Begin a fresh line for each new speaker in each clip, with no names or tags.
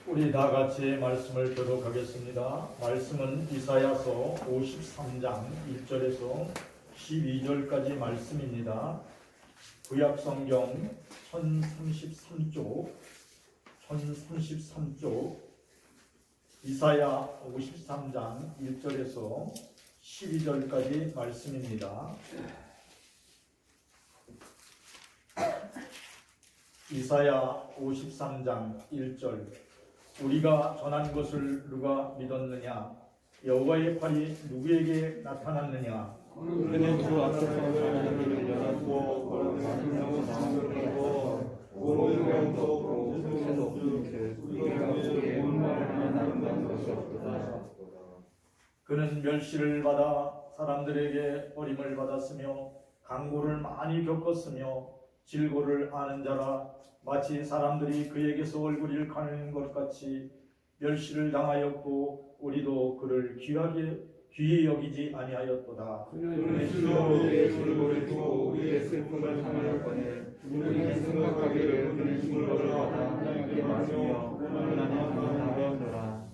우리 다 같이 말씀을 교독하겠습니다. 말씀은 이사야서 53장 1절에서 12절까지 말씀입니다. 구약성경 1033쪽 이사야 53장 1절에서 12절까지 말씀입니다. 이사야 53장 1절. 우리가 전한 것을 누가 믿었느냐? 여호와의 팔이 누구에게 나타났느냐?
그는 주 앞에서 하나님을 열었고 걸어가시며 나무를 하고 모든 명도 우주에도 없는즉 우리가 우리의 운명을 하나 남는 것이 없도다.
그는 멸시를 받아 사람들에게 버림을 받았으며 강고를 많이 겪었으며 질고를 아는 자라. 마치 사람들이 그에게서 얼굴을 가는 것 같이 멸시를 당하였고 우리도 그를 귀히 여기지 아니하였도다.
그는 스스로 우리의 질고를 두고 우리의 슬픔을 당하였거늘 우리는 생각하기를 그는 질고를 받아 하나님께 맞으며 하나님 당하였노라.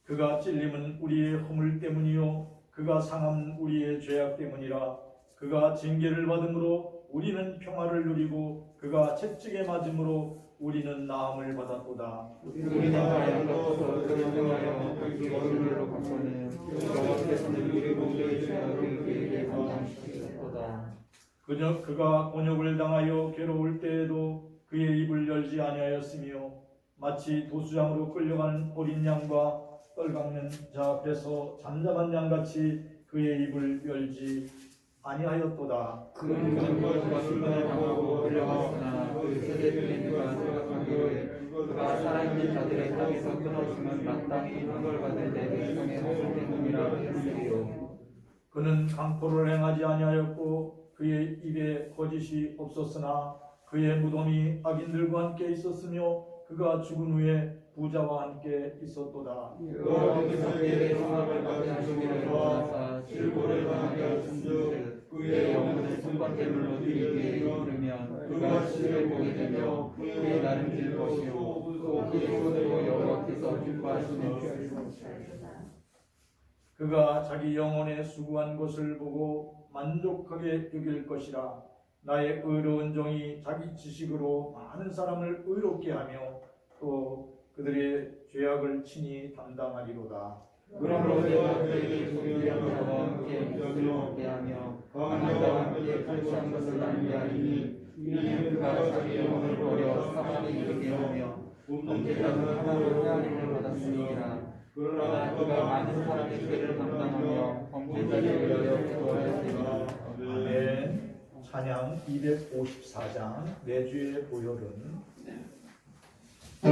그가 찔림은 우리의 허물 때문이요 그가 상함은 우리의 죄악 때문이라. 그가 징계를 받음으로 우리는 평화를 누리고 그가 채찍에 맞음으로 우리는 나음을 받았도다.
우리는 하나님께서 그를 향하여 그의 얼굴로 바꾸는 여호와께서는 우리 모두의 죄악을 그에게 감당시키셨도다.
그가 곤욕을 당하여 괴로울 때에도 그의 입을 열지 아니하였으며 마치 도수장으로 끌려가는 어린 양과 떨깎는 자 앞에서 잠잠한 양같이 그의 입을 열지 아니하였도다.
그는 전과 순간을 당하고 끌려갔으나 그 세대들이 그가 생각하기를 그가 살아있는 자들의 땅에서 끊어지면 마땅히 형벌받을 내 백성의 허물 때문이라 했으리요.
그는 강포를 행하지 아니하였고 그의 입에 거짓이 없었으나 그의 무덤이 악인들과 함께 있었으며 그가 죽은 후에 부자와 함께 있었도다.
여호와께서 그에게 성함을 받게 하시기를 원하사 질고를 당하게 하신즉 그의 영혼을 손바퀴물로 들이기에 이르면 그가 시를 보게 되며 그의 날은 길 것이요 또 그의 손으로 여호와께서 기뻐하시는
그가 자기 영혼에 수고한 것을 보고 만족하게 여길 것이라. 나의 의로운 종이 자기 지식으로 많은 사람을 의롭게 하며 또 그들의 죄악을 친히 담당하리로다.
그러므로 내가 그에게 존귀한 자와 함께 인정을 하며 강한 자와 함께 탈취한 것을 낭비하리니 이는 그가 자기 영혼을 버려 사망에 이르게 하며 범죄자는 하나로 헤아림을 받았으니라. 그러나 그가 많은 사람의 죄를 담당하며 범죄자를 위하여 기도하였으니.
아멘. 찬양 254장 내주의 보혈은.
내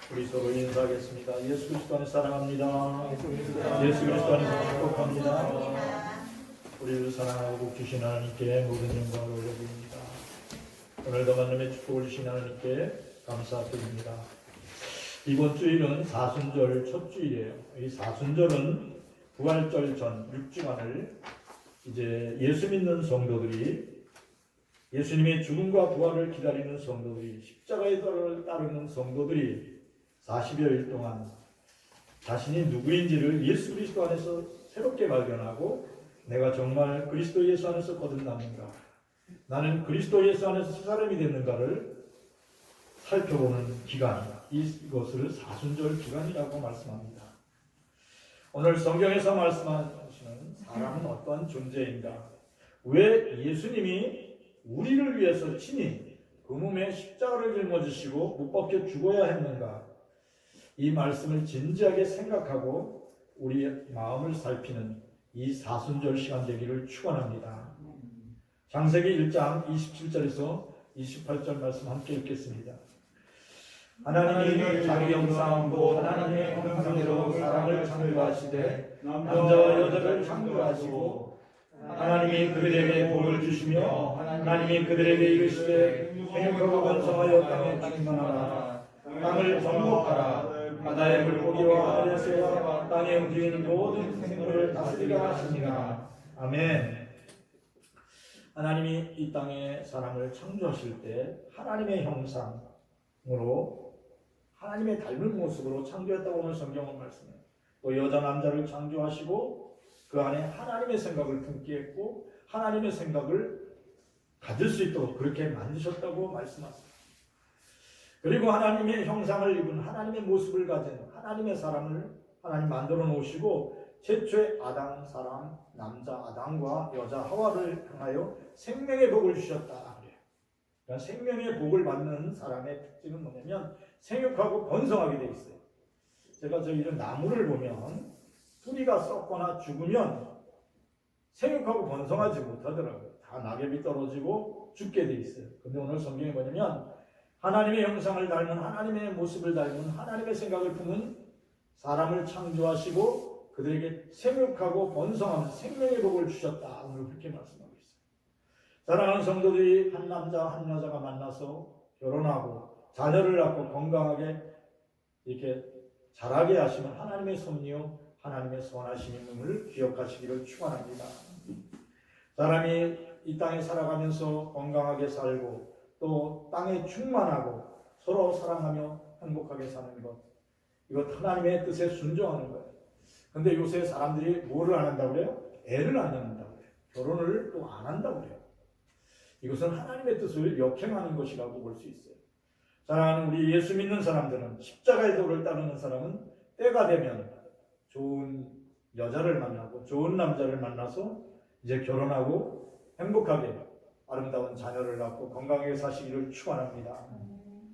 우리 서로 인사하겠습니다. 예수 그리스도 안에 사랑합니다. 예수 그리스도 안에서 축복합니다. 우리를 사랑하고 복주신 하나님께 모든 영광을 올려드립니다. 오늘도 만남의 축복을 주신 하나님께 감사드립니다. 이번 주일은 사순절 첫 주일이에요. 이 사순절은 부활절 전 6주간을 이제 예수 믿는 성도들이, 예수님의 죽음과 부활을 기다리는 성도들이, 십자가의 도를 따르는 성도들이 40여일 동안 자신이 누구인지를 예수 그리스도 안에서 새롭게 발견하고, 내가 정말 그리스도 예수 안에서 거듭났는가, 나는 그리스도 예수 안에서 새 사람이 됐는가를 살펴보는 기간이다. 이것을 사순절 기간이라고 말씀합니다. 오늘 성경에서 말씀하시는 사람은 어떠한 존재인가, 왜 예수님이 우리를 위해서 친히 그 몸에 십자가를 짊어지시고 못 박혀 죽어야 했는가, 이 말씀을 진지하게 생각하고 우리의 마음을 살피는 이 사순절 시간 되기를 축원합니다. 창세기 1장 27절에서 28절 말씀 함께 읽겠습니다. 하나님이 자기 형상으로 하나님의 형상대로 사람을 창조하시되 남자와 여자를 창조하시고, 하나님이 그들에게 복을 주시며 하나님이 그들에게 이르시되 생육하고 번성하여 땅에 충만하라, 땅을 정복하라, 바다의 물고기와 하늘의 새와 땅에 움직이는 모든 생물을 다스리라 하시니라. 아멘. 하나님이 이 땅에 사람을 창조하실 때 하나님의 형상으로, 하나님의 닮은 모습으로 창조했다고 오늘 성경은 말씀해요. 또 여자 남자를 창조하시고 그 안에 하나님의 생각을 품게 했고 하나님의 생각을 가질 수 있도록 그렇게 만드셨다고 말씀하십니다. 그리고 하나님의 형상을 입은, 하나님의 모습을 가진 하나님의 사람을 하나님 만들어 놓으시고, 최초의 아담 사람, 남자 아담과 여자 하와를 향하여 생명의 복을 주셨다. 그러니까 생명의 복을 받는 사람의 특징은 뭐냐면 생육하고 번성하게 돼 있어요. 제가 이런 나무를 보면 뿌리가 썩거나 죽으면 생육하고 번성하지 못하더라고요. 다 낙엽이 떨어지고 죽게 돼 있어요. 근데 오늘 성경이 뭐냐면 하나님의 형상을 닮은, 하나님의 모습을 닮은, 하나님의 생각을 품은 사람을 창조하시고 그들에게 생육하고 번성하는 생명의 복을 주셨다. 오늘 그렇게 말씀하고 있어요. 사랑하는 성도들이 한 남자 한 여자가 만나서 결혼하고 자녀를 낳고 건강하게 이렇게 자라게 하시는 하나님의 섭리요, 하나님의 선하심임을 기억하시기를 축원합니다. 사람이 이 땅에 살아가면서 건강하게 살고 또 땅에 충만하고 서로 사랑하며 행복하게 사는 것, 이것 하나님의 뜻에 순종하는 거예요. 근데 요새 사람들이 뭐를 안 한다고 그래요? 애를 안 낳는다고 그래요. 결혼을 또 안 한다고 그래요. 이것은 하나님의 뜻을 역행하는 것이라고 볼 수 있어요. 사랑하는 우리 예수 믿는 사람들은, 십자가의 도를 따르는 사람은 때가 되면 좋은 여자를 만나고 좋은 남자를 만나서 이제 결혼하고 행복하게 아름다운 자녀를 낳고 건강하게 사시기를 축원합니다.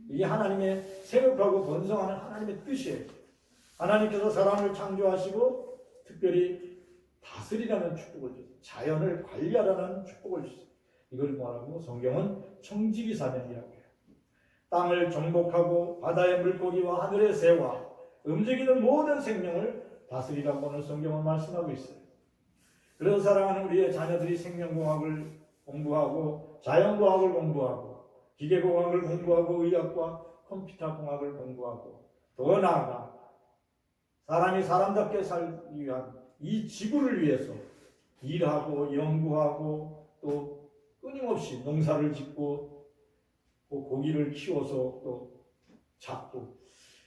이게 하나님의 생육하고 번성하는 하나님의 뜻이에요. 하나님께서 사람을 창조하시고 특별히 다스리라는 축복을 주세요. 자연을 관리하라는 축복을 주세요. 이걸 뭐라고? 성경은 청지기 사명이라고 해요. 땅을 정복하고 바다의 물고기와 하늘의 새와 움직이는 모든 생명을 다스리라고 오늘 성경은 말씀하고 있어요. 그래서 사랑하는 우리의 자녀들이 생명공학을 공부하고 자연과학을 공부하고 기계공학을 공부하고 의학과 컴퓨터공학을 공부하고 더 나아가 사람이 사람답게 살기 위한 이 지구를 위해서 일하고 연구하고 또 끊임없이 농사를 짓고 또 고기를 키워서 또 잡고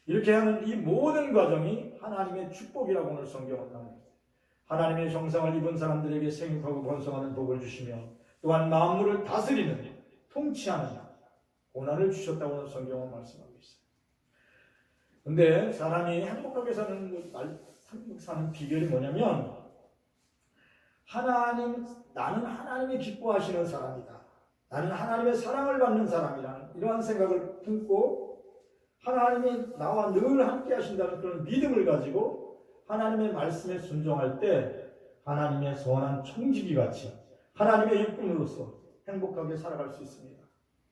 이렇게 하는 이 모든 과정이 하나님의 축복이라고 오늘 성경은 말합니다. 하나님의 형상을 입은 사람들에게 생육하고 번성하는 복을 주시며 또한 만물을 다스리는 통치하는 고난을 주셨다고 오늘 성경은 말씀하고 있어요. 근데 사람이 행복하게 사는 비결이 뭐냐면 나는 하나님이 기뻐하시는 사람이다. 나는 하나님의 사랑을 받는 사람이라는 이러한 생각을 품고 하나님이 나와 늘 함께 하신다는 그런 믿음을 가지고 하나님의 말씀에 순종할 때 하나님의 선한 청지기 같이 하나님의 일꾼으로서 행복하게 살아갈 수 있습니다.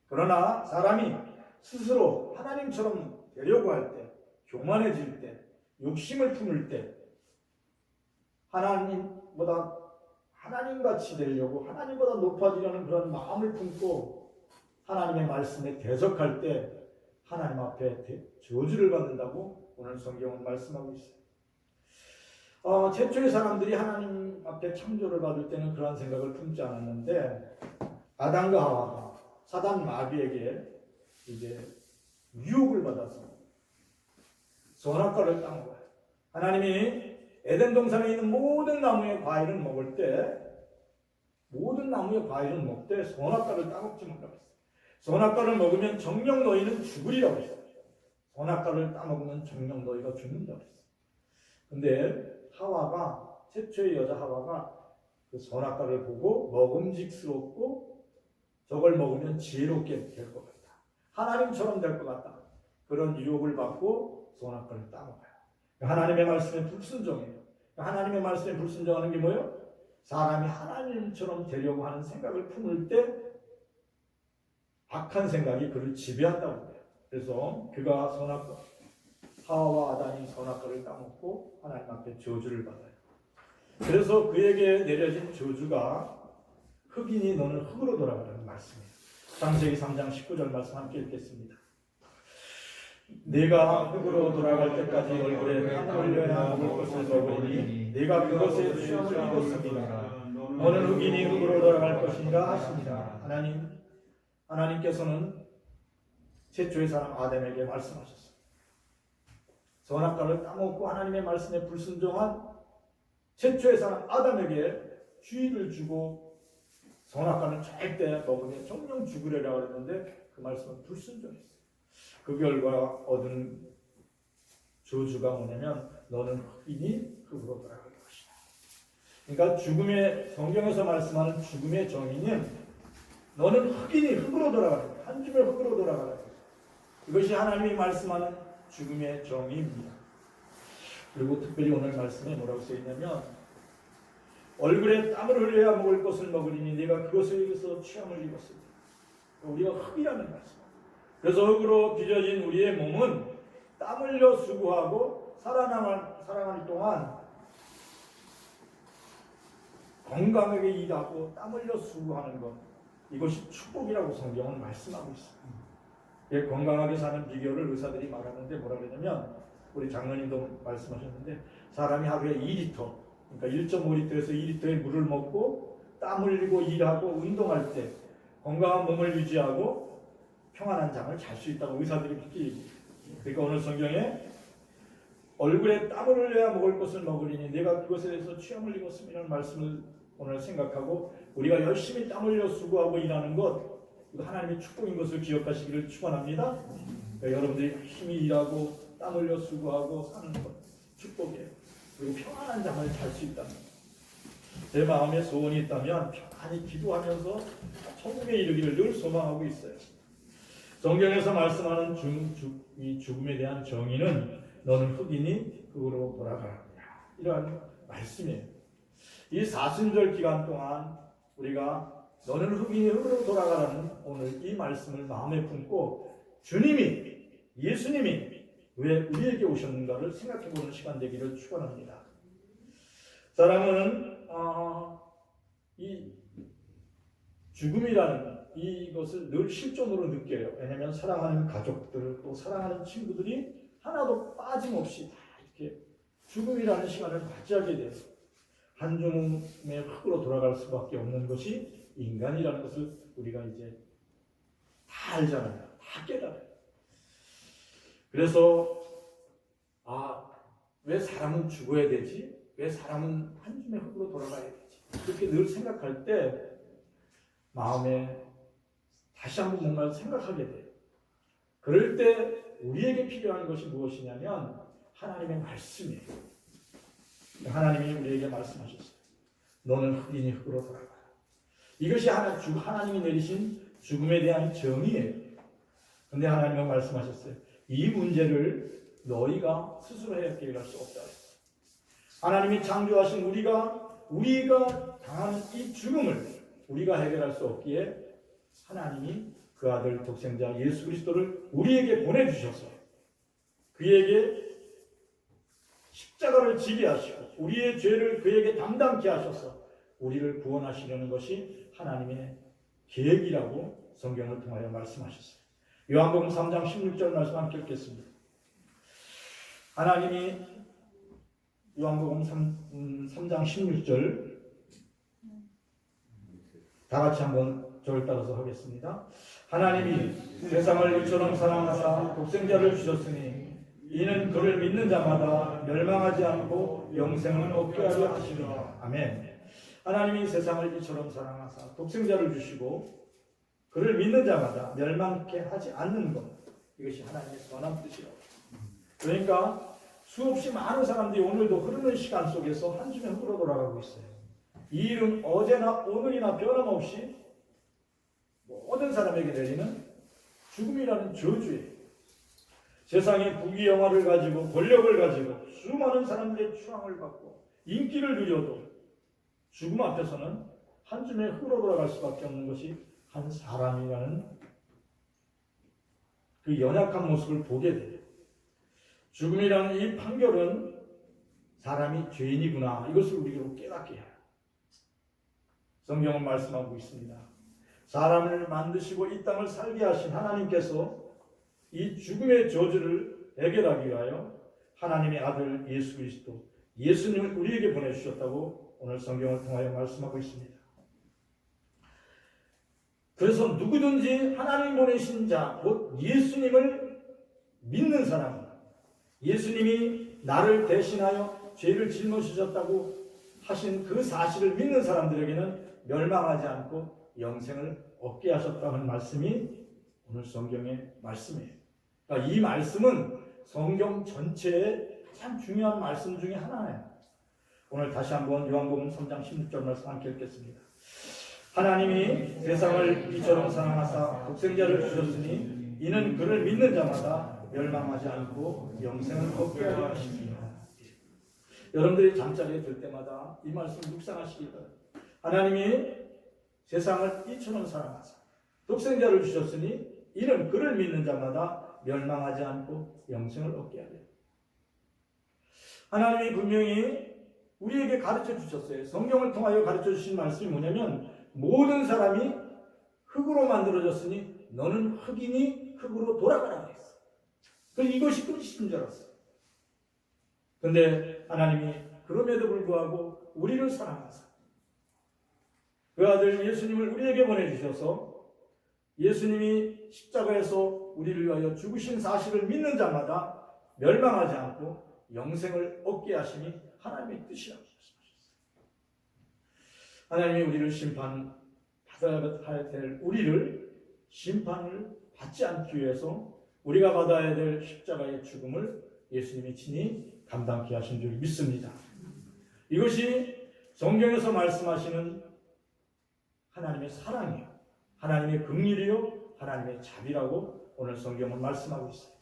그러나 사람이 스스로 하나님처럼 되려고 할 때, 교만해질 때, 욕심을 품을 때 하나님같이 되려고 하나님보다 높아지려는 그런 마음을 품고 하나님의 말씀에 대적할 때 하나님 앞에 저주를 받는다고 오늘 성경은 말씀하고 있어요. 최초의 사람들이 하나님 앞에 창조를 받을 때는 그런 생각을 품지 않았는데 아담과 하와가 사단 마귀에게 이제 유혹을 받아서 선악과를 따먹은 거예요. 하나님이 에덴 동산에 있는 모든 나무의 과일을 먹을 때 선악과를 따먹지 말라고 했어요. 선악과를 먹으면 정녕 너희는 죽으리라고 했어요. 선악과를 따먹으면 정녕 너희가 죽는다고 했어요. 근데 최초의 여자 하와가 그 선악과를 보고 먹음직스럽고 저걸 먹으면 지혜롭게 될 것 같다. 하나님처럼 될 것 같다. 그런 유혹을 받고 선악과를 따먹어요. 하나님의 말씀에 불순종해요. 하나님의 말씀에 불순종하는 게 뭐예요? 사람이 하나님처럼 되려고 하는 생각을 품을 때 악한 생각이 그를 지배한다고 해요. 그래서 하와와 아담이 선악과를 따먹고 하나님 앞에 저주를 받아요. 그래서 그에게 내려진 저주가 흑인이 너는 흙으로 돌아가라는 말씀이에요. 창세기 3장 19절 말씀 함께 읽겠습니다. 내가 흙으로 돌아갈 때까지 얼굴에 땀 흘려야 먹을 것을 먹으니 내가 그것에 취함을 입었습니다. 너는 흑인이 흙으로 돌아갈 것인가 하십니다. 하나님께서는 최초의 사람 아담에게 말씀하셨어요. 선악과를 따먹고 하나님의 말씀에 불순종한 최초의 사람 아담에게 주의를 주고 선악과는 절대 먹으면 정령 죽으리라고 했는데 그 말씀은 불순종했어요. 그 결과 얻은 저주가 뭐냐면 너는 흑인이 흙으로 돌아갈 것이다. 그러니까 성경에서 말씀하는 죽음의 정의는 너는 흑인이 흙으로 돌아가는 거야. 한 줌의 흙으로 돌아가는 거야. 이것이 하나님이 말씀하는 죽음의 정의입니다. 그리고 특별히 오늘 말씀에 뭐라고 써있냐면 얼굴에 땀을 흘려야 먹을 것을 먹으리니 네가 그것에서 취함을 입었습니다. 우리가 흙이라는 말씀. 그래서 흙으로 빚어진 우리의 몸은 땀 흘려 수고하고 살아남을 동안 건강하게 일하고 땀 흘려 수고하는 것, 이것이 축복이라고 성경은 말씀하고 있습니다. 건강하게 사는 비결을 의사들이 말하는데 뭐라 그러냐면 우리 장로님도 말씀하셨는데 사람이 하루에 2리터 그러니까 1.5리터에서 2리터의 물을 먹고 땀 흘리고 일하고 운동할 때 건강한 몸을 유지하고 평안한 잠을 잘 수 있다고 의사들이 그렇게 얘기해요. 그러니까 오늘 성경에 얼굴에 땀을 흘려야 먹을 것을 먹으리니 내가 그것에 대해서 취함을 입었음이라는 말씀을 오늘 생각하고 우리가 열심히 땀 흘려 수고하고 일하는 것 이거 하나님의 축복인 것을 기억하시기를 축원합니다. 그러니까 여러분들이 열심히 일하고 땀 흘려 수고하고 사는 것 축복이에요. 그리고 평안한 잠을 잘 수 있다는 것. 제 마음에 소원이 있다면 편안히 기도하면서 천국에 이르기를 늘 소망하고 있어요. 성경에서 말씀하는 이 죽음에 대한 정의는 너는 흑인이 흙으로 돌아가라. 이러한 말씀이에요. 이 사순절 기간 동안 우리가 너는 흑인이 흙으로 돌아가라는 오늘 이 말씀을 마음에 품고 예수님이 왜 우리에게 오셨는가를 생각해보는 시간 되기를 축원합니다. 사람은 이 죽음이라는 이것을 늘 실존으로 느껴요. 왜냐하면 사랑하는 가족들 또 사랑하는 친구들이 하나도 빠짐없이 다 이렇게 죽음이라는 시간을 맞이하게 돼요. 한 줌의 흙으로 돌아갈 수밖에 없는 것이 인간이라는 것을 우리가 이제 다 알잖아요. 다 깨달아요. 그래서 왜 사람은 죽어야 되지? 왜 사람은 한 줌의 흙으로 돌아가야 되지? 그렇게 늘 생각할 때 마음에 다시 한번 뭔가를 생각하게 돼요. 그럴 때 우리에게 필요한 것이 무엇이냐면 하나님의 말씀이에요. 하나님이 우리에게 말씀하셨어요. 너는 흙이니 흙으로 돌아가라. 이것이 하나님이 내리신 죽음에 대한 정의예요. 그런데 하나님은 말씀하셨어요. 이 문제를 너희가 스스로 해결할 수 없다. 하나님이 창조하신 우리가 당하는 이 죽음을 우리가 해결할 수 없기에 하나님이 그 아들 독생자 예수 그리스도를 우리에게 보내주셔서 그에게 십자가를 지게 하시고 우리의 죄를 그에게 담당케 하셔서 우리를 구원하시려는 것이 하나님의 계획이라고 성경을 통하여 말씀하셨어요. 요한복음 3장 16절 말씀 함께 읽겠습니다. 하나님이 요한복음 3장 16절 다 같이 한번 저를 따라서 하겠습니다. 하나님이 세상을 이처럼 사랑하사 독생자를 주셨으니 이는 그를 믿는 자마다 멸망하지 않고 영생을 얻게 하려 하시리라. 아멘. 하나님이 세상을 이처럼 사랑하사 독생자를 주시고 그를 믿는 자마다 멸망케 하지 않는 것, 이것이 하나님의 선한 뜻이라고. 그러니까 수없이 많은 사람들이 오늘도 흐르는 시간 속에서 한 줌의 흙으로 돌아가고 있어요. 이 일은 어제나 오늘이나 변함없이 모든 사람에게 내리는 죽음이라는 저주예요. 세상의 부귀영화를 가지고 권력을 가지고 수많은 사람들의 추앙을 받고 인기를 누려도 죽음 앞에서는 한 줌의 흙으로 돌아갈 수밖에 없는 것이 한 사람이라는 그 연약한 모습을 보게 돼요. 죽음이라는 이 판결은 사람이 죄인이구나, 이것을 우리로 깨닫게 해요. 성경은 말씀하고 있습니다. 사람을 만드시고 이 땅을 살게 하신 하나님께서 이 죽음의 저주를 해결하기 위하여 하나님의 아들 예수 그리스도, 예수님을 우리에게 보내주셨다고 오늘 성경을 통하여 말씀하고 있습니다. 그래서 누구든지 하나님 보내신 자, 곧 예수님을 믿는 사람, 예수님이 나를 대신하여 죄를 짊어지셨다고 하신 그 사실을 믿는 사람들에게는 멸망하지 않고 영생을 얻게 하셨다는 말씀이 오늘 성경의 말씀이에요. 그러니까 이 말씀은 성경 전체의 가장 중요한 말씀 중에 하나예요. 오늘 다시 한번 요한복음 3장 16절 말씀 함께 읽겠습니다. 하나님이 세상을 이처럼 사랑하사 독생자를 주셨으니 이는 그를 믿는 자마다 멸망하지 않고 영생을 얻게 하려 하십니다. 여러분들이 잠자리에 들 때마다 이 말씀 묵상하시기 바랍니다. 하나님이 세상을 이처럼 사랑하사 독생자를 주셨으니 이는 그를 믿는 자마다 멸망하지 않고 영생을 얻게 하려. 하나님이 분명히 우리에게 가르쳐 주셨어요. 성경을 통하여 가르쳐 주신 말씀이 뭐냐면 모든 사람이 흙으로 만들어졌으니 너는 흙이니 흙으로 돌아가라 그랬어. 이것이 끝인 줄 알았어요. 그런데 하나님이 그럼에도 불구하고 우리를 사랑하사 그 아들 예수님을 우리에게 보내주셔서 예수님이 십자가에서 우리를 위하여 죽으신 사실을 믿는 자마다 멸망하지 않고 영생을 얻게 하시니 하나님의 뜻이라고 말씀하셨어요. 하나님이 우리를 심판받아야 될 우리를 심판을 받지 않기 위해서 우리가 받아야 될 십자가의 죽음을 예수님이 친히 감당케 하신 줄 믿습니다. 이것이 성경에서 말씀하시는 하나님의 사랑이요, 하나님의 긍휼이요, 하나님의 자비라고 오늘 성경은 말씀하고 있어요.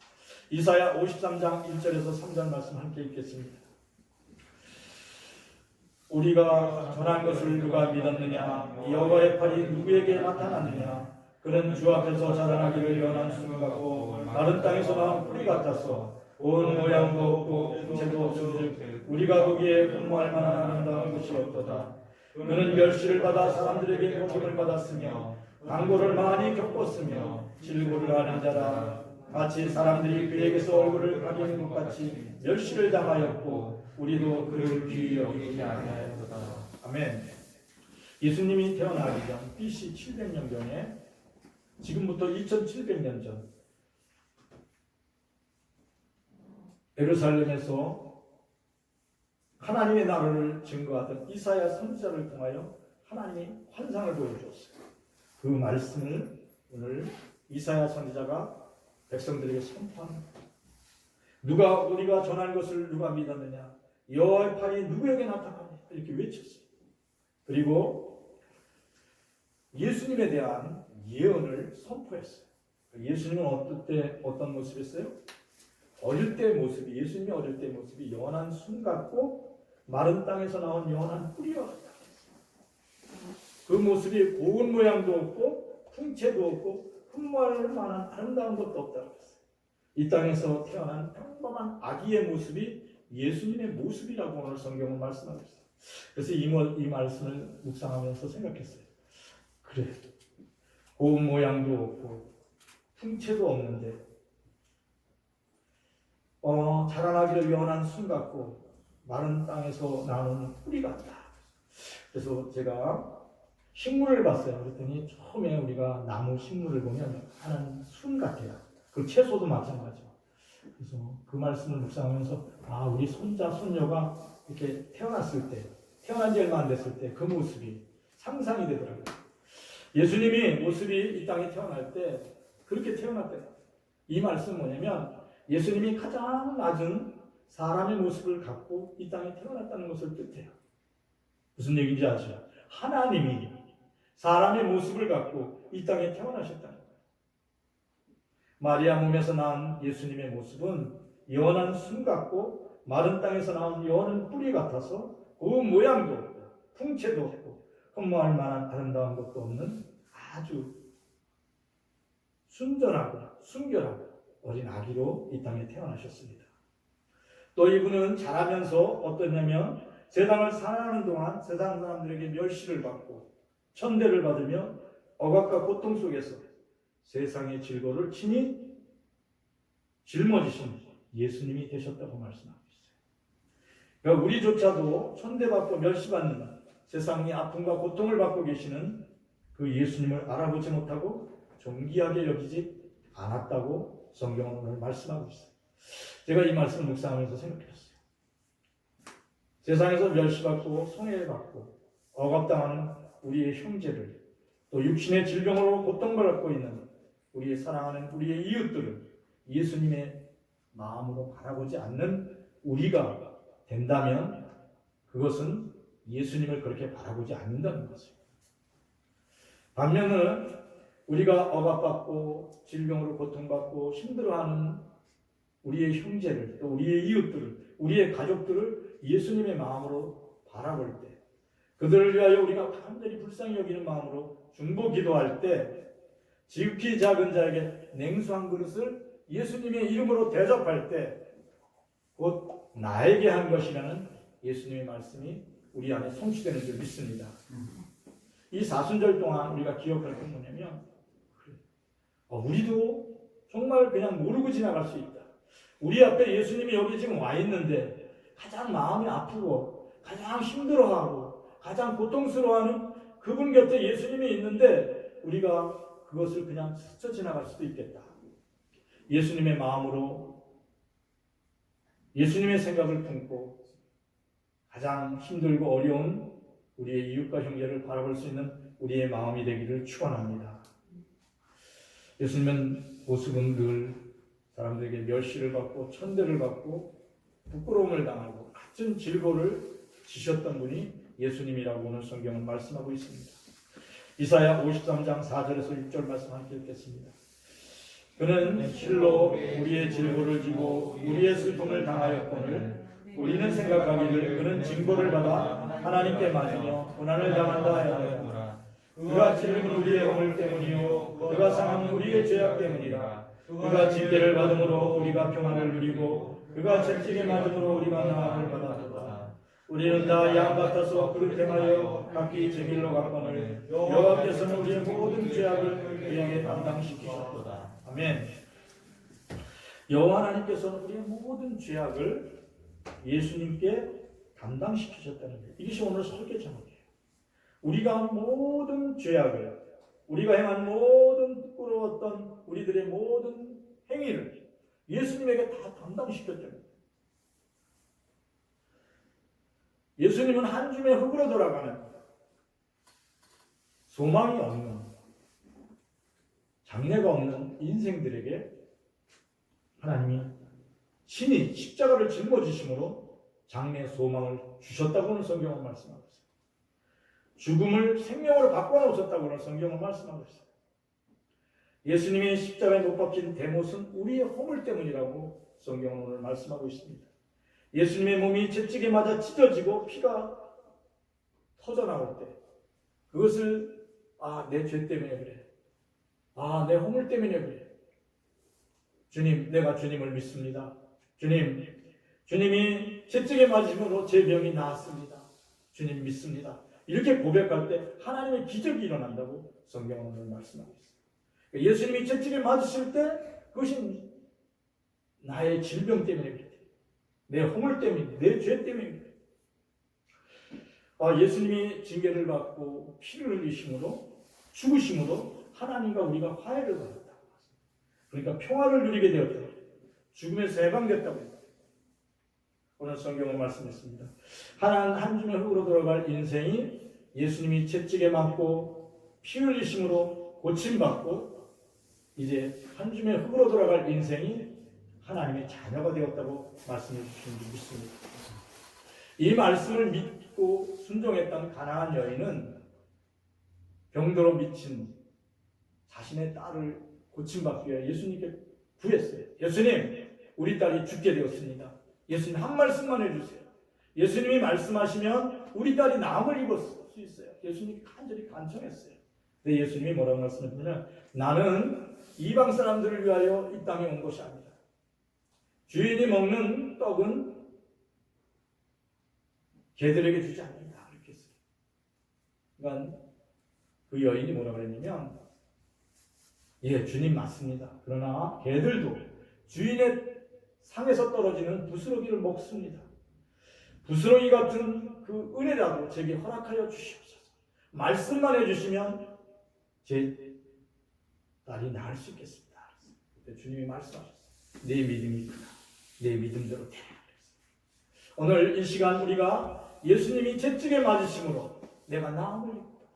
이사야 53장 1절에서 3절 말씀 함께 읽겠습니다. 우리가 전한 것을 누가 믿었느냐? 여호와의 팔이 누구에게 나타났느냐? 그는 주 앞에서 자라나기를 연한 순 같고 마른 땅에서 나온 뿌리 같아서 온 모양도 없고 형체도 없은즉 우리가 거기에 근무할 만한 아름다운 것이 없도다. 그는 멸시를 받아 사람들에게 고통을 받았으며 강고를 많이 겪었으며 질고를 하는 자라. 마치 사람들이 그에게서 얼굴을 가리는 것 같이 멸시를 당하였고 우리도 그를 귀히 여기지 아니하였도다. 아멘. 예수님이 태어나기 전 BC 700년경에 지금부터 2700년 전 예루살렘에서 하나님의 나라를 증거하던 이사야 선지자를 통하여 하나님이 환상을 보여주었어요. 그 말씀을 오늘 이사야 선지자가 백성들에게 선포합니다. 우리가 전한 것을 누가 믿었느냐? 여호와의 팔이 누구에게 나타나냐? 이렇게 외쳤어요. 그리고 예수님에 대한 예언을 선포했어요. 예수님은 어떤 모습이었어요? 예수님이 어릴 때 모습이 연한 순 같고 마른 땅에서 나온 연한 뿌리와 같다. 그 모습이 고운 모양도 없고 풍채도 없고 흠모할 만한 아름다운 것도 없다고 했어요. 이 땅에서 태어난 평범한 아기의 모습이 예수님의 모습이라고 오늘 성경은 말씀하고 있어요. 그래서 이 말씀을 묵상하면서 생각했어요. 그래, 고운 모양도 없고 풍채도 없는데 자라나기를 연한 순 같고 마른 땅에서 나오는 뿌리 같다. 그래서 제가 식물을 봤어요. 그랬더니 처음에 우리가 나무 식물을 보면 하나는 순 같아요. 그 채소도 마찬가지죠. 그래서 그 말씀을 묵상하면서 우리 손자 손녀가 이렇게 태어난 지 얼마 안 됐을 때 그 모습이 상상이 되더라고요. 예수님이 모습이 이 땅에 태어날 때 그렇게 태어났대요. 이 말씀은 뭐냐면 예수님이 가장 낮은 사람의 모습을 갖고 이 땅에 태어났다는 것을 뜻해요. 무슨 얘기인지 아시죠? 하나님이 사람의 모습을 갖고 이 땅에 태어나셨다는 거예요. 마리아 몸에서 낳은 예수님의 모습은 연한 순 같고 마른 땅에서 나온 연한 뿌리 같아서 고운 모양도 없고 풍채도 없고 흠모할 만한 아름다운 것도 없는 아주 순전하고 순결하고 어린 아기로 이 땅에 태어나셨습니다. 또 이분은 자라면서 어떠냐면 세상을 살아가는 동안 세상 사람들에게 멸시를 받고 천대를 받으며 억압과 고통 속에서 세상의 질고를 친히 짊어지신 예수님이 되셨다고 말씀하고 있어요. 그러니까 우리조차도 천대받고 멸시받는 세상의 아픔과 고통을 받고 계시는 그 예수님을 알아보지 못하고 존귀하게 여기지 않았다고 성경은 오늘 말씀하고 있어요. 제가 이 말씀을 묵상하면서 생각했어요. 세상에서 멸시받고 손해받고 억압당하는 우리의 형제를 또 육신의 질병으로 고통을 받고 있는 우리의 사랑하는 우리의 이웃들을 예수님의 마음으로 바라보지 않는 우리가 된다면 그것은 예수님을 그렇게 바라보지 않는다는 것입니다. 반면은 우리가 억압받고 질병으로 고통받고 힘들어하는 우리의 형제를 또 우리의 이웃들을 우리의 가족들을 예수님의 마음으로 바라볼 때 그들을 위하여 우리가 간절히 불쌍히 여기는 마음으로 중보 기도할 때 지극히 작은 자에게 냉수 한 그릇을 예수님의 이름으로 대접할 때 곧 나에게 한 것이라는 예수님의 말씀이 우리 안에 성취되는 줄 믿습니다. 이 사순절 동안 우리가 기억할 건 뭐냐면 우리도 정말 그냥 모르고 지나갈 수 있다. 우리 앞에 예수님이 여기 지금 와 있는데 가장 마음이 아프고 가장 힘들어하고 가장 고통스러워하는 그분 곁에 예수님이 있는데 우리가 그것을 그냥 스쳐 지나갈 수도 있겠다. 예수님의 마음으로 예수님의 생각을 품고 가장 힘들고 어려운 우리의 이웃과 형제를 바라볼 수 있는 우리의 마음이 되기를 축원합니다. 예수님은 모습은 늘 사람들에게 멸시를 받고 천대를 받고 부끄러움을 당하고 같은 질고를 지셨던 분이 예수님이라고 오늘 성경은 말씀하고 있습니다. 이사야 53장 4절에서 6절 말씀 함께 읽겠습니다. 그는 실로 우리의 질고를 지고 우리의 슬픔을 당하였거늘 우리는 생각하기를 그는 징벌을 받아 하나님께 맞으며 고난을 당한다 하였노라. 그가 찔린 우리의 허물 때문이요 그가 상한 우리의 죄악 때문이라. 그가 징계를 받음으로 우리가 평안을 누리고 그가 채찍에 맞음으로 우리가 나음을 받았도다. 우리는 다 양 같아서 그릇행하여 각기 제 길로 갔거늘 여호와께서는 우리의 모든 죄악을 그에게 담당시키셨도다. 아멘. 여호와 하나님께서는 우리의 모든 죄악을 예수님께 담당시키셨다는 거예요. 이것이 오늘 설교 제목이에요. 우리가 한 모든 죄악을, 우리가 행한 모든 부끄러웠던 우리들의 모든 행위를 예수님에게 다 담당시켰다는 거예요. 예수님은 한 줌의 흙으로 돌아가는 소망이 없는, 장래가 없는 인생들에게 하나님이 친히 십자가를 짊어지심으로 장래의 소망을 주셨다고는 성경은 말씀하고 있어요. 죽음을 생명으로 바꿔놓으셨다고는 성경은 말씀하고 있어요. 예수님이 십자가에 못 박힌 대못은 우리의 허물 때문이라고 성경은 오늘 말씀하고 있습니다. 예수님의 몸이 채찍에 맞아 찢어지고 피가 터져나올 때 그것을 내 죄 때문에 그래. 내 허물 때문에 그래. 주님, 내가 주님을 믿습니다. 주님이 채찍에 맞으심으로 제 병이 나았습니다. 주님 믿습니다. 이렇게 고백할 때 하나님의 기적이 일어난다고 성경은 오늘 말씀하고 있습니다. 예수님이 채찍에 맞으실 때 그것이 나의 질병 때문에 그래. 내 허물 때문에, 내 죄 때문에 그래. 예수님이 징계를 받고 피를 흘리심으로 죽으심으로 하나님과 우리가 화해를 받았다. 그러니까 평화를 누리게 되었다. 죽음에서 해방됐다고. 오늘 성경은 말씀했습니다. 한 줌의 흙으로 돌아갈 인생이 예수님이 채찍에 맞고 피 흘리심으로 고침받고 이제 한 줌의 흙으로 돌아갈 인생이 하나님의 자녀가 되었다고 말씀해 주신 줄 믿습니다. 이 말씀을 믿고 순종했던 가나안 여인은 병들어 미친 자신의 딸을 고침받기 위해 예수님께 구했어요. 예수님, 우리 딸이 죽게 되었습니다. 예수님 한 말씀만 해주세요. 예수님이 말씀하시면 우리 딸이 나음을 입을 수 있어요. 예수님이 간절히 간청했어요. 근데 예수님이 뭐라고 말씀하셨냐면 나는 이방 사람들을 위하여 이 땅에 온 것이 아니다. 주인이 먹는 떡은 개들에게 주지 않는다. 이렇게 했어요. 그러니까 그 여인이 뭐라고 그랬냐면 주님 맞습니다. 그러나 개들도 주인의 상에서 떨어지는 부스러기를 먹습니다. 부스러기 같은 그 은혜라도 제게 허락하여 주시옵소서. 말씀만 해주시면 제 딸이 나을 수 있겠습니다. 그때 주님이 말씀하셨어요. 내 믿음이 크다. 내 믿음대로 되라. 오늘 이 시간 우리가 예수님이 채찍에 맞으심으로 내가 나음을 입고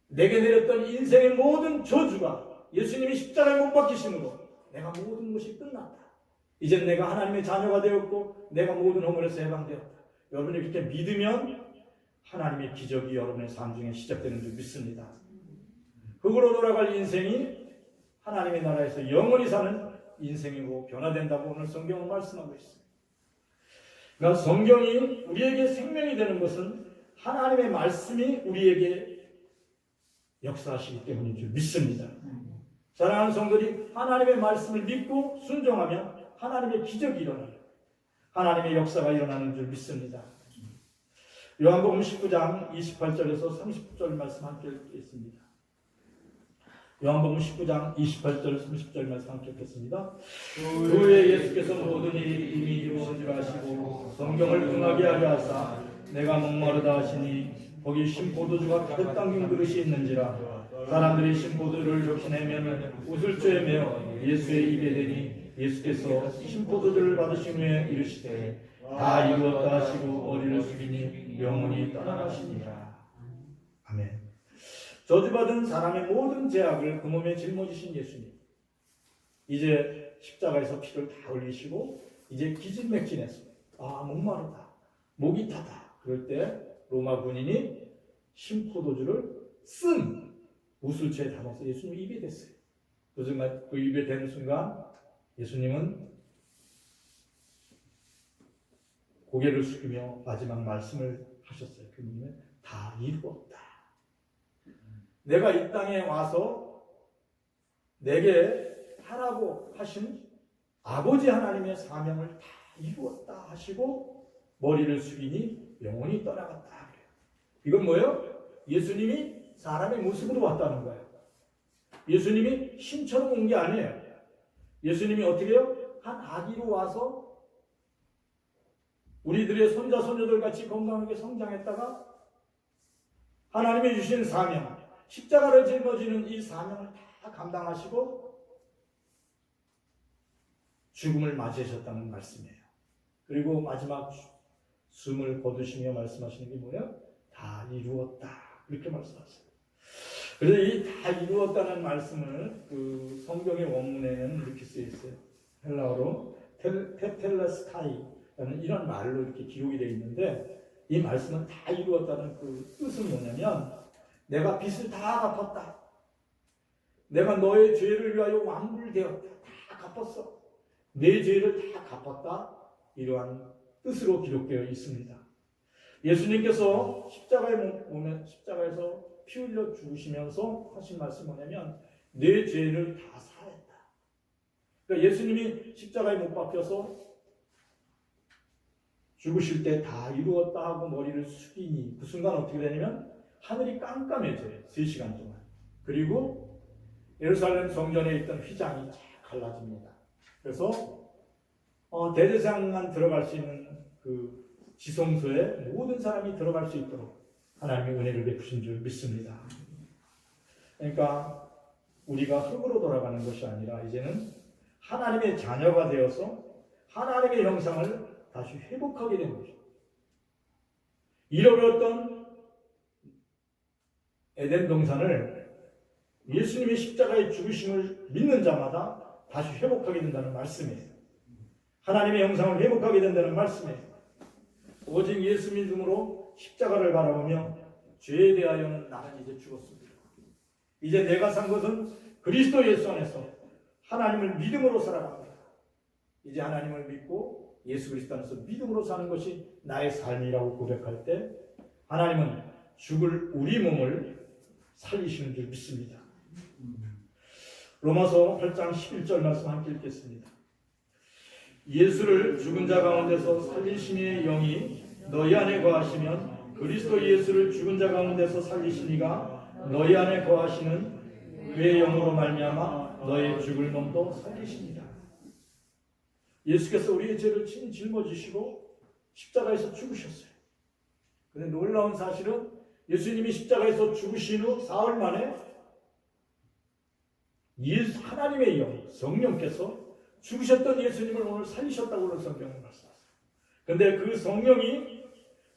내게 내렸던 인생의 모든 저주가 예수님이 십자가에 못 박히심으로 내가 모든 것이 끝났다. 이제 내가 하나님의 자녀가 되었고 내가 모든 허물에서 해방되었다. 여러분이 그렇게 믿으면 하나님의 기적이 여러분의 삶 중에 시작되는 줄 믿습니다. 흙으로 돌아갈 인생이 하나님의 나라에서 영원히 사는 인생이고 변화된다고 오늘 성경은 말씀하고 있습니다. 그러니까 성경이 우리에게 생명이 되는 것은 하나님의 말씀이 우리에게 역사하시기 때문인 줄 믿습니다. 사랑하는 성도들이 하나님의 말씀을 믿고 순종하면 하나님의 기적이 일어나요. 하나님의 역사가 일어나는 줄 믿습니다. 요한복음 19장 28절에서 30절 말씀 함께 읽겠습니다. 요한복음 19장 28절 30절 말씀 함께 읽겠습니다. 그 후에 예수께서 모든 일이 이미 이루어진 줄 아시고 성경을 응하게 하려 하사 내가 목마르다 하시니 거기 신포도주가 가득 담긴 그릇이 있는지라 사람들이 신포도주를 적시내면 웃을 줄에 매어 예수의 입에 대니 예수께서 신포도주를 받으신 후에 이르시되 다 이루었다 하시고 머리를 숙이니 영혼이 떠나가시니라. 아멘. 저주받은 사람의 모든 죄악을 그 몸에 짊어지신 예수님, 이제 십자가에서 피를 다 흘리시고 이제 기진맥진했어요. 목마르다, 목이 타다. 그럴 때 로마 군인이 신포도주를 쓴 우술채에 담아서 예수님 입에 댔어요. 그 입에 대는 순간 예수님은 고개를 숙이며 마지막 말씀을 하셨어요. 그분은 다 이루었다. 내가 이 땅에 와서 내게 하라고 하신 아버지 하나님의 사명을 다 이루었다 하시고 머리를 숙이니 영혼이 떠나갔다. 그래요. 이건 뭐예요? 예수님이 사람의 모습으로 왔다는 거예요. 예수님이 신처럼 온 게 아니에요. 예수님이 어떻게 해요? 한 아기로 와서 우리들의 손자 손녀들 같이 건강하게 성장했다가 하나님이 주신 사명, 십자가를 짊어지는 이 사명을 다 감당하시고 죽음을 맞이하셨다는 말씀이에요. 그리고 마지막 숨을 거두시며 말씀하시는 게 뭐예요? 다 이루었다. 이렇게 말씀하세요. 그래서 이 다 이루었다는 말씀을 그 성경의 원문에는 이렇게 쓰여 있어요. 헬라어로 테텔레스타이라는 이런 말로 이렇게 기록이 되어 있는데 이 말씀은 다 이루었다는 그 뜻은 뭐냐면 내가 빚을 다 갚았다. 내가 너의 죄를 위하여 완불되었다. 다 갚았어. 내 죄를 다 갚았다. 이러한 뜻으로 기록되어 있습니다. 예수님께서 십자가에서 피 흘려 죽으시면서 하신 말씀이 뭐냐면 내 죄를 다 사했다. 그러니까 예수님이 십자가에 못 박혀서 죽으실 때 다 이루었다 하고 머리를 숙이니 그 순간 어떻게 되냐면 하늘이 깜깜해져요. 3시간 동안. 그리고 예루살렘 성전에 있던 휘장이 쫙 갈라집니다. 그래서 대제사장만 들어갈 수 있는 그 지성소에 모든 사람이 들어갈 수 있도록 하나님의 은혜를 베푸신 줄 믿습니다. 그러니까 우리가 흙으로 돌아가는 것이 아니라 이제는 하나님의 자녀가 되어서 하나님의 형상을 다시 회복하게 되는 거죠. 잃어버렸던 에덴 동산을 예수님의 십자가의 죽으심을 믿는 자마다 다시 회복하게 된다는 말씀이에요. 하나님의 형상을 회복하게 된다는 말씀이에요. 오직 예수 믿음으로 십자가를 바라보며 죄에 대하여는 나는 이제 죽었습니다. 이제 내가 산 것은 그리스도 예수 안에서 하나님을 믿음으로 살아갑니다. 이제 하나님을 믿고 예수 그리스도 안에서 믿음으로 사는 것이 나의 삶이라고 고백할 때 하나님은 죽을 우리 몸을 살리시는 줄 믿습니다. 로마서 8장 11절 말씀 함께 읽겠습니다. 예수를 죽은 자 가운데서 살리시니의 영이 너희 안에 거하시면 그리스도 예수를 죽은 자 가운데서 살리시니가 너희 안에 거하시는 그의 영으로 말미암아 너의 죽을 몸도 살리십니다. 예수께서 우리의 죄를 친히 짊어지시고 십자가에서 죽으셨어요. 그런데 놀라운 사실은 예수님이 십자가에서 죽으신 후 사흘 만에 하나님의 영, 성령께서 죽으셨던 예수님을 오늘 살리셨다고 오늘 성경은 말씀하셨어요. 그런데 그 성령이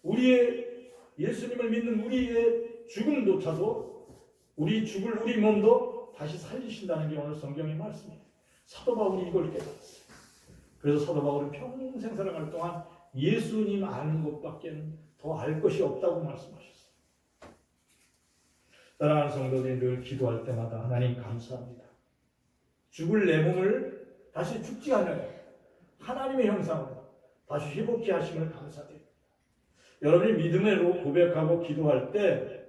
우리의 예수님을 믿는 우리의 죽음조차도 죽을 우리 몸도 다시 살리신다는 게 오늘 성경의 말씀이에요. 사도 바울이 이걸 깨달았어요. 그래서 사도 바울은 평생 살아갈 동안 예수님 아는 것밖에 더 알 것이 없다고 말씀하셨어요. 사랑하는 성도들이 늘 기도할 때마다 하나님 감사합니다. 죽을 내 몸을 다시 죽지 않아요. 하나님의 형상으로 다시 회복케 하심을 감사드립니다. 여러분이 믿음으로 고백하고 기도할 때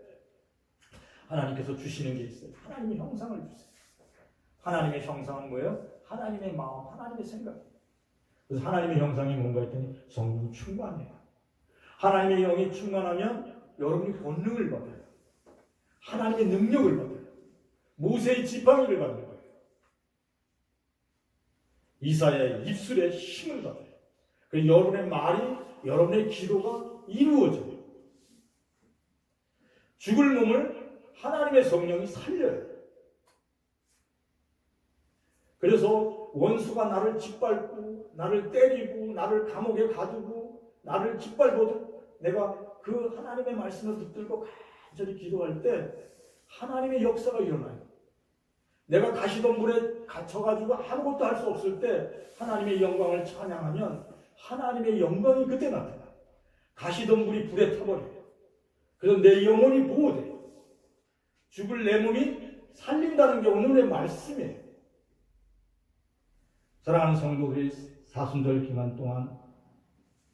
하나님께서 주시는 게 있어요. 하나님의 형상을 주세요. 하나님의 형상은 뭐예요? 하나님의 마음, 하나님의 생각입니다. 그래서 하나님의 형상이 뭔가 했더니 성령 충만해요. 하나님의 영이 충만하면 여러분이 권능을 받아요. 하나님의 능력을 받아요. 모세의 지팡이를 받는 거예요. 이사야의 입술에 힘을 받아요. 그래서 여러분의 말이, 여러분의 기도가 이루어져요. 죽을 몸을 하나님의 성령이 살려요. 그래서 원수가 나를 짓밟고 나를 때리고 나를 감옥에 가두고 나를 짓밟아도 내가 그 하나님의 말씀을 붙들고 간절히 기도할 때 하나님의 역사가 일어나요. 내가 가시덤불에 갇혀가지고 아무것도 할 수 없을 때 하나님의 영광을 찬양하면 하나님의 영광이 그때 나타나요. 가시덤불이 불에 타버려요. 그래서 내 영혼이 보호돼요. 죽을 내 몸이 살린다는 게 오늘의 말씀이에요. 사랑하는 성도들이 사순절 기간 동안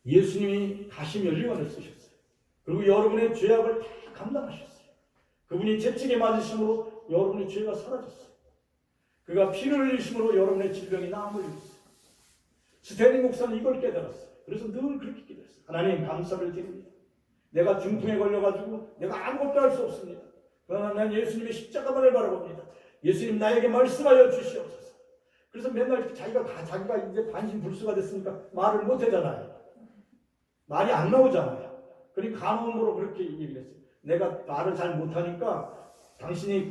예수님이 다시 연립안을 쓰셨어요. 그리고 여러분의 죄악을 다 감당하셨어요. 그분이 채찍에 맞으심으로 여러분의 죄가 사라졌어요. 그가 피를 흘리심으로 여러분의 질병이 나음을 입었어요. 스탠리 목사는 이걸 깨달았어요. 그래서 늘 그렇게 기도했어요. 하나님 감사를 드립니다. 내가 중풍에 걸려가지고 내가 아무것도 할 수 없습니다. 그러나 난 예수님의 십자가만을 바라봅니다. 예수님 나에게 말씀하여 주시옵소서. 그래서 맨날 자기가 이제 반신불수가 됐으니까 말을 못 하잖아요. 말이 안 나오잖아요. 그러니까 간호음으로 그렇게 얘기를 했어요. 내가 말을 잘 못하니까 당신이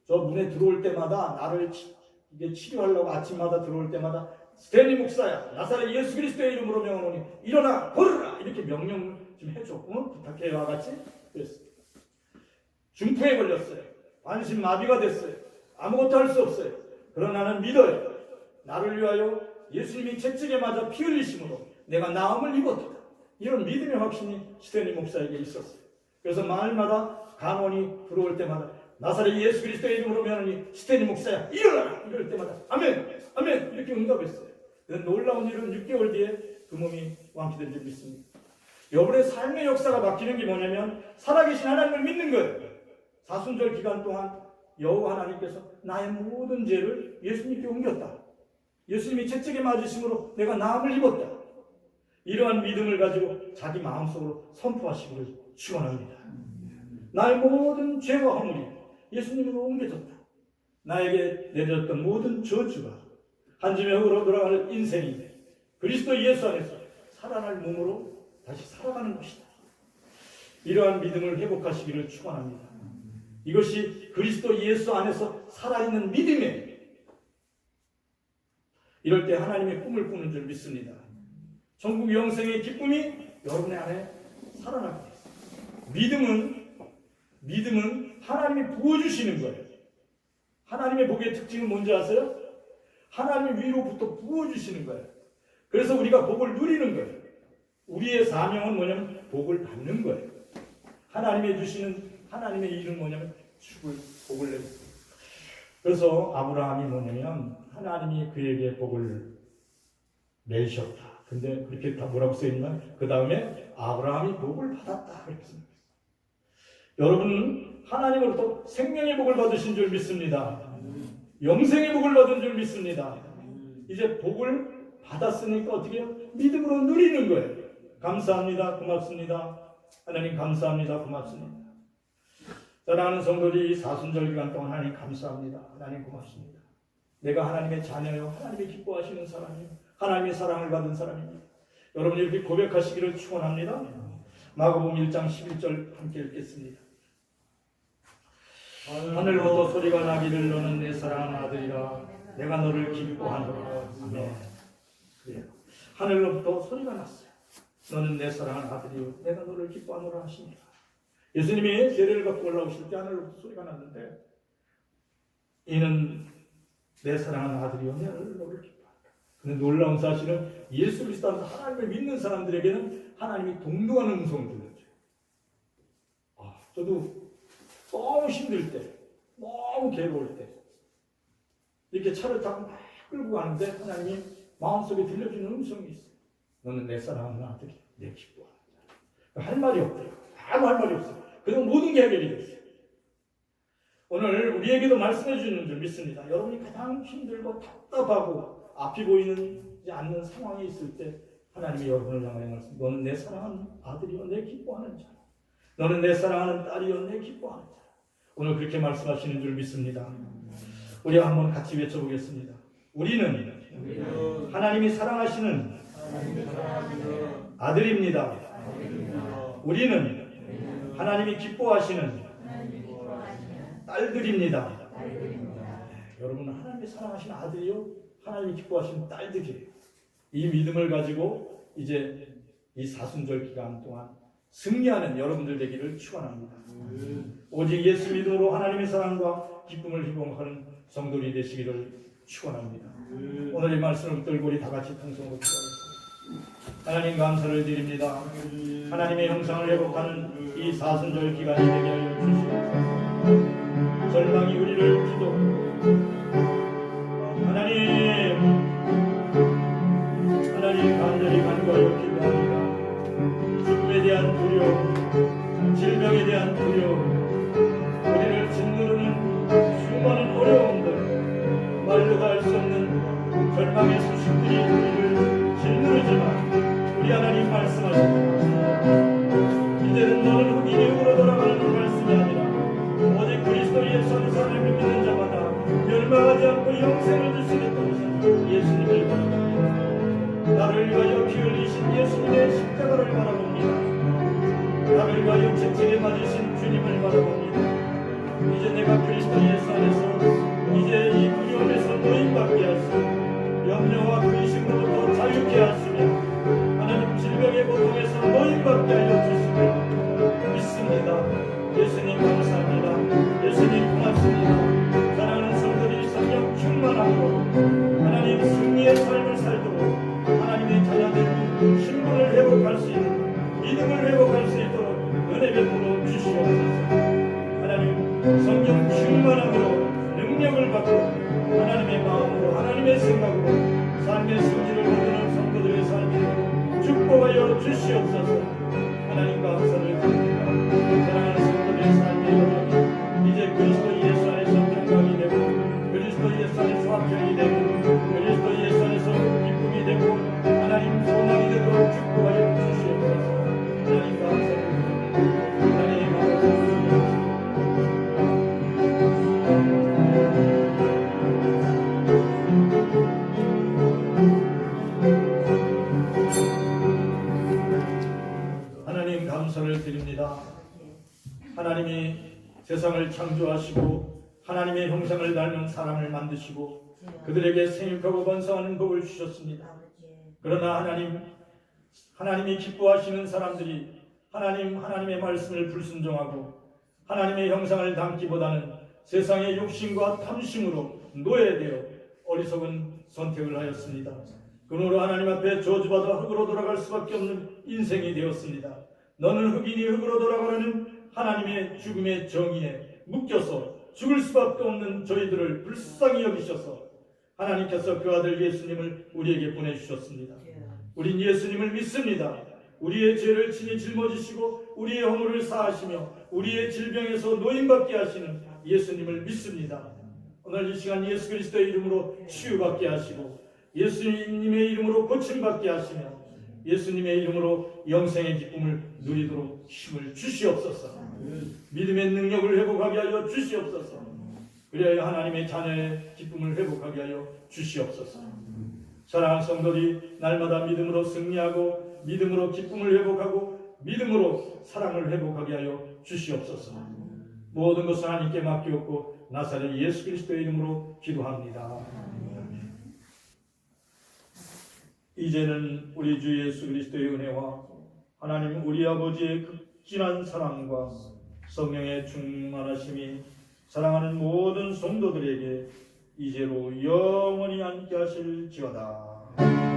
저 문에 들어올 때마다 나를 이게 치료하려고 아침마다 들어올 때마다 스탠리 목사야, 나사렛 예수 그리스도의 이름으로 명하노니 일어나 걸으라 이렇게 명령 좀 해줘. 부탁해와 같이 그랬어요. 중풍에 걸렸어요. 반신마비가 됐어요. 아무것도 할 수 없어요. 그러나 나는 믿어요. 나를 위하여 예수님이 채찍에 맞아 피 흘리심으로 내가 나음을 입었다. 이런 믿음의 확신이 스탠리 목사에게 있었어요. 그래서 마을마다 간원이 들어올 때마다 나사렛 예수 그리스도의 이름으로 명하노니 스탠리 목사야 일어나라 이럴 때마다 아멘 아멘 이렇게 응답했어요. 놀라운 일은 6개월 뒤에 그 몸이 완쾌된 줄 믿습니다. 여러분의 삶의 역사가 바뀌는 게 뭐냐면 살아계신 하나님을 믿는 거예요. 사순절 기간 동안 여호와 하나님께서 나의 모든 죄를 예수님께 옮겼다. 예수님이 채찍에 맞으심으로 내가 나음을 입었다. 이러한 믿음을 가지고 자기 마음속으로 선포하시기를 축원합니다. 나의 모든 죄와 허물이 예수님으로 옮겨졌다. 나에게 내려졌던 모든 저주가 한 줌의 흙으로 돌아가는 인생이 그리스도 예수 안에서 살아날 몸으로 다시 살아가는 것이다. 이러한 믿음을 회복하시기를 축원합니다. 이것이 그리스도 예수 안에서 살아있는 믿음이에요. 이럴 때 하나님의 꿈을 꾸는 줄 믿습니다. 천국 영생의 기쁨이 여러분의 안에 살아나게 됩니다. 믿음은 하나님이 부어주시는 거예요. 하나님의 복의 특징은 뭔지 아세요? 하나님이 위로부터 부어주시는 거예요. 그래서 우리가 복을 누리는 거예요. 우리의 사명은 뭐냐면 복을 받는 거예요. 하나님이 주시는 하나님의 일은 뭐냐면 복을 내는 거예요. 그래서 아브라함이 뭐냐면 하나님이 그에게 복을 내셨다. 근데 그렇게 다 뭐라고 써있나? 그 다음에 아브라함이 복을 받았다. 그렇게 써있어요. 여러분은 하나님으로부터 생명의 복을 받으신 줄 믿습니다. 영생의 복을 받은 줄 믿습니다. 이제 복을 받았으니까 어떻게 해요? 믿음으로 누리는 거예요. 감사합니다. 고맙습니다. 하나님 감사합니다. 고맙습니다. 사랑하는 성도들이 사순절 기간 동안 하나님 감사합니다. 하나님 고맙습니다. 내가 하나님의 자녀요. 하나님이 기뻐하시는 사람이요. 하나님의 사랑을 받은 사람입니다. 여러분 이렇게 고백하시기를 축원합니다. 마가복음 1장 11절 함께 읽겠습니다. 하늘로부터 소리가 나기를 너는 내 사랑하는 아들이라 내가 너를 기뻐하노라. 아멘. 그래요. 하늘로부터 소리가 났어요. 너는 내 사랑하는 아들이요 내가 너를 기뻐하노라 하십니다. 예수님이 세례를 받고 올라오실 때 하늘로부터 소리가 났는데 이는 내 사랑하는 아들이요 내가 너를 기뻐한다. 근데 놀라운 사실은 예수 그리스도 안에서 하나님을 믿는 사람들에게는 하나님이 동등한 음성을 들려줘요. 저도 너무 힘들 때, 너무 괴로울 때 이렇게 차를 타고 막 끌고 가는데 하나님이 마음속에 들려주는 음성이 있어요. 너는 내 사랑하는 아들이 내 기뻐하는 자라. 할 말이 없대요. 아무 할 말이 없어요. 그냥 모든 게 해결이 됐어요. 오늘 우리에게도 말씀해 주는 줄 믿습니다. 여러분이 가장 힘들고 답답하고 앞이 보이지 않는 상황이 있을 때 하나님이 여러분을 향하여 말씀. 너는 내 사랑하는 아들이요 내 기뻐하는 자라. 너는 내 사랑하는 딸이요 내 기뻐하는 자라. 오늘 그렇게 말씀하시는 줄 믿습니다. 우리 한번 같이 외쳐보겠습니다. 우리는 하나님이 사랑하시는 아들입니다. 우리는 하나님이 기뻐하시는 딸들입니다. 여러분은 하나님이 사랑하시는 아들이요 하나님이 기뻐하시는 딸들이에요. 이 믿음을 가지고 이제 이 사순절 기간 동안 승리하는 여러분들 되기를 축원합니다. 오직 예수 믿음으로 하나님의 사랑과 기쁨을 희망하는 성도들이 되시기를 축원합니다. 오늘 이 말씀을 붙들고 우리 다 같이 통성으로 기도하겠습니다. 하나님 감사를 드립니다. 하나님의 형상을 회복하는 이 사순절 기간이 되게 하여 주시옵소서. 절망이 우리를 기도 하나님 간절히 간구하여 기도합니다. 죽음에 대한 두려움, 질병에 대한 두려움, 우리를 짓누르는 수많은 어려움들, 말로 할 수 없는 절망의 소식들이 우리를 짓누르지만 예수님을 바라봅니다. 나를 위하여 피 흘리신 예수님의 십자가를 바라봅니다. 나를 위하여 채찍에 맞으신 주님을 바라봅니다. 이제 내가 그리스도 예수 안에서 이제 이 두려움에서 노임받게 하시고 염려와 근심으로부터 자유케 하시며 하나님 질병의 고통에서 노임받게 하여 주시며 믿습니다. 예수님 감사합니다. 예수님 고맙습니다. 사랑하는 성도들이 성령 충만함으로 하나님 승리의 삶을 살도록 하나님의 자녀된 신분을 회복할 수 있는 믿음을 회복할 수 있도록 은혜 베풀어 주시옵소서. 하나님 성령 충만함으로 능력을 받고 하나님의 마음으로 하나님의 생각으로 삶의 승리를 거두는 성도들의 삶으로 축복하여 주시옵소서. 하나님과 감사를 드립니다. 사랑하는 성도들의 삶의 영광이 이제 그리스도 예수 안에서 평강이 되고 그리스도 예수 안에서 화평이 되고 그리스도 예수 안에서 기쁨이 되고 하나님 소망이 되도록 축복하여 주시옵소서. 하나님과 감사를 드립니다. 하나님 아버지 하나님 감사를 드립니다. 하나님이 세상을 창조하시고 하나님의 형상을 닮은 사람을 만드시고 그들에게 생육하고 번성하는 복을 주셨습니다. 그러나 하나님이 기뻐하시는 사람들이 하나님의 말씀을 불순종하고 하나님의 형상을 담기보다는 세상의 욕심과 탐심으로 노예되어 어리석은 선택을 하였습니다. 그러므로 하나님 앞에 저주받아 흙으로 돌아갈 수밖에 없는 인생이 되었습니다. 너는 흙이니 흙으로 돌아가라는 하나님의 죽음의 정의에 묶여서 죽을 수밖에 없는 저희들을 불쌍히 여기셔서 하나님께서 그 아들 예수님을 우리에게 보내주셨습니다. 우린 예수님을 믿습니다. 우리의 죄를 친히 짊어지시고 우리의 허물을 사하시며 우리의 질병에서 노임받게 하시는 예수님을 믿습니다. 오늘 이 시간 예수 그리스도의 이름으로 치유받게 하시고 예수님의 이름으로 고침받게 하시며 예수님의 이름으로 영생의 기쁨을 누리도록 힘을 주시옵소서. 믿음의 능력을 회복하게 하여 주시옵소서. 그리하여 하나님의 자녀의 기쁨을 회복하게 하여 주시옵소서. 사랑하는 성도들이 날마다 믿음으로 승리하고 믿음으로 기쁨을 회복하고 믿음으로 사랑을 회복하게 하여 주시옵소서. 모든 것을 하나님께 맡기옵고 나사렛 예수 그리스도의 이름으로 기도합니다. 이제는 우리 주 예수 그리스도의 은혜와 하나님 우리 아버지의 극진한 사랑과 성령의 충만하심이 사랑하는 모든 성도들에게 이제로 영원히 함께 하실지어다.